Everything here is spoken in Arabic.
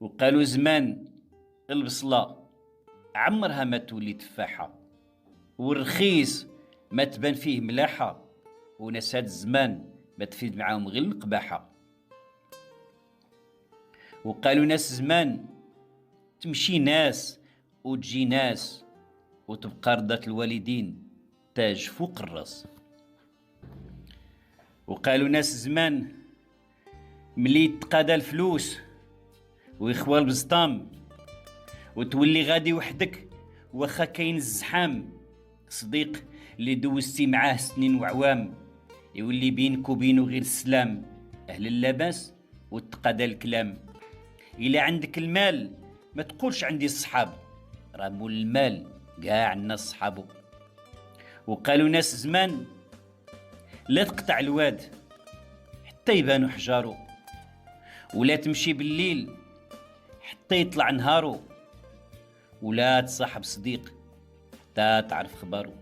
وقالوا زمان البصلة عمرها ما تولي تفاحة، والرخيص ما تبان فيه ملاحة، وناس هاد الزمان ما تفيد معاهم غير القباحة. وقالوا ناس زمان تمشي ناس وتجي ناس، وتبقى رضا الوالدين تاج فوق الراس. وقالوا ناس زمان ملي تقادى الفلوس ويخوى البسطام، وتولي غادي وحدك واخا كاين الزحام، صديق اللي دوزتي معاه سنين وعوام يولي بينك وبينه غير السلام. اهل اللباس وتقادى الكلام. إلا عندك المال ما تقولش عندي الصحاب، راه مول المال قاع الناس صحابو. وقالوا ناس زمان لا تقطع الواد حتى يبانو حجارو، ولا تمشي بالليل حتى يطلع نهارو، ولا تصاحب صديق حتى تعرف خبارو.